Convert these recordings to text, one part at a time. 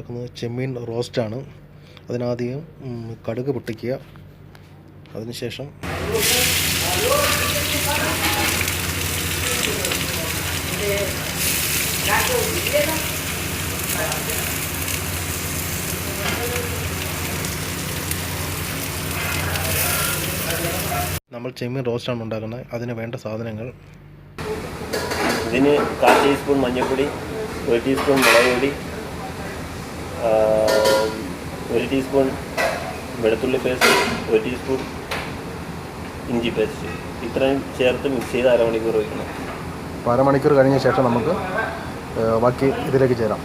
ഉണ്ടാക്കുന്നത് ചെമ്മീൻ റോസ്റ്റാണ്. അതിനാദ്യം കടുക് പൊട്ടിക്കുക. അതിനുശേഷം നമ്മൾ ചെമ്മീൻ റോസ്റ്റാണ് ഉണ്ടാക്കുന്നത്. അതിന് വേണ്ട സാധനങ്ങൾ: ഇതിന് 1/4 ടീസ്പൂൺ മഞ്ഞൾപ്പൊടി, 1 ടീസ്പൂൺ മുളക് പൊടി, 1 ടീസ്പൂൺ വെളുത്തുള്ളി പേസ്റ്റ്, 1 ടീസ്പൂൺ ഇഞ്ചി പേസ്റ്റ്. ഇത്രയും ചേർത്ത് മിക്സ് ചെയ്ത് അരമണിക്കൂർ വയ്ക്കണം. അരമണിക്കൂർ കഴിഞ്ഞ ശേഷം നമുക്ക് ബാക്കി ഇതിലേക്ക് ചേരാം.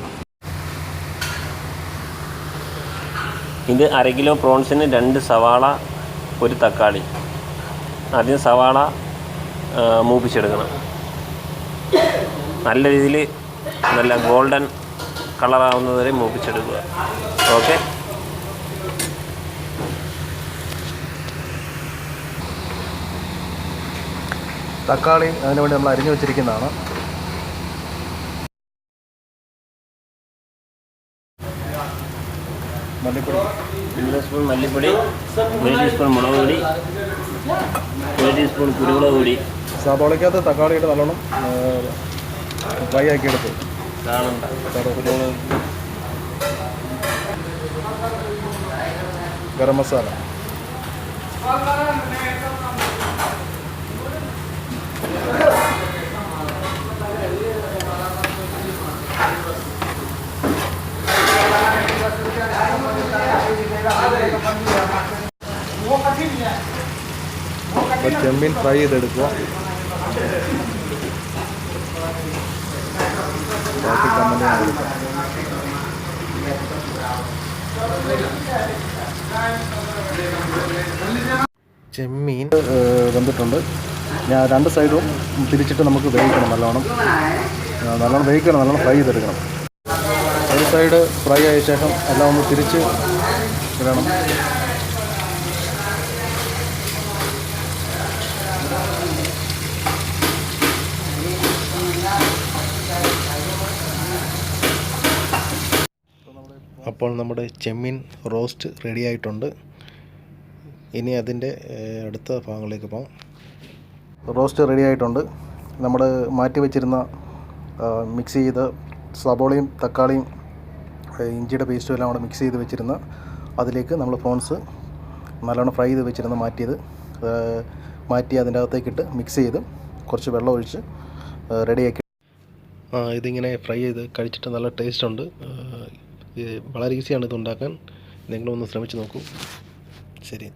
ഇത് 1/2 കിലോ പ്രോൺസിന് 2 സവാള, 1 തക്കാളി. ആദ്യം സവാള മൂപ്പിച്ചെടുക്കണം. നല്ല രീതിയിൽ നല്ല ഗോൾഡൻ കളറാവുന്നത് വരെ മൂപ്പിച്ചെടുക്കുക. ഓക്കെ. തക്കാളി അതിനുവേണ്ടി നമ്മൾ അരിഞ്ഞു വെച്ചിരിക്കുന്നതാണ്. മല്ലിപ്പൊടി 1 സ്പൂൺ മല്ലിപ്പൊടി, 1 ടീസ്പൂൺ മുളക് പൊടി, 1 ടീസ്പൂൺ കുരുമുളക് പൊടി. സവാളയ്ക്കകത്ത് തക്കാളി ഇട്ട് നല്ലോണം ഫ്രൈ ആക്കിയെടുത്ത് ഗരം മസാല, ചെമ്മീൻ ഫ്രൈ ചെയ്തെടുക്കുക. ബാക്കി കമന്റ് കൊടുക്കാം. ചെമ്മീൻ വെന്തിട്ടുണ്ട്. ഞാൻ 2 സൈഡും തിരിച്ചിട്ട് നമുക്ക് വേവിക്കണം. നല്ലോണം വേവിക്കണം, നല്ലോണം ഫ്രൈ ചെയ്തെടുക്കണം. ഒരു സൈഡ് ഫ്രൈ ആയ ശേഷം എല്ലാം ഒന്ന് തിരിച്ച് ഇടണം. അപ്പോൾ നമ്മുടെ ചെമ്മീൻ റോസ്റ്റ് റെഡി ആയിട്ടുണ്ട്. ഇനി അതിൻ്റെ അടുത്ത ഭാഗങ്ങളിലേക്ക് പോകാം. റോസ്റ്റ് റെഡി ആയിട്ടുണ്ട്. നമ്മൾ മാറ്റി വെച്ചിരുന്ന മിക്സ് ചെയ്ത് സവോളയും തക്കാളിയും ഇഞ്ചിയുടെ പേസ്റ്റും എല്ലാം കൂടെ മിക്സ് ചെയ്ത് വെച്ചിരുന്ന അതിലേക്ക് നമ്മൾ പ്രോൺസ് നല്ലോണം ഫ്രൈ ചെയ്ത് വെച്ചിരുന്ന മാറ്റി അതിൻ്റെ അകത്തേക്കിട്ട് മിക്സ് ചെയ്ത് കുറച്ച് വെള്ളം ഒഴിച്ച് റെഡിയാക്കി. ഇതിങ്ങനെ ഫ്രൈ ചെയ്ത് കഴിച്ചിട്ട് നല്ല ടേസ്റ്റ് ഉണ്ട്. വളരെ ഈസിയാണ് ഇത് ഉണ്ടാക്കാൻ. നിങ്ങളൊന്ന് ശ്രമിച്ച് നോക്കൂ. ശരി.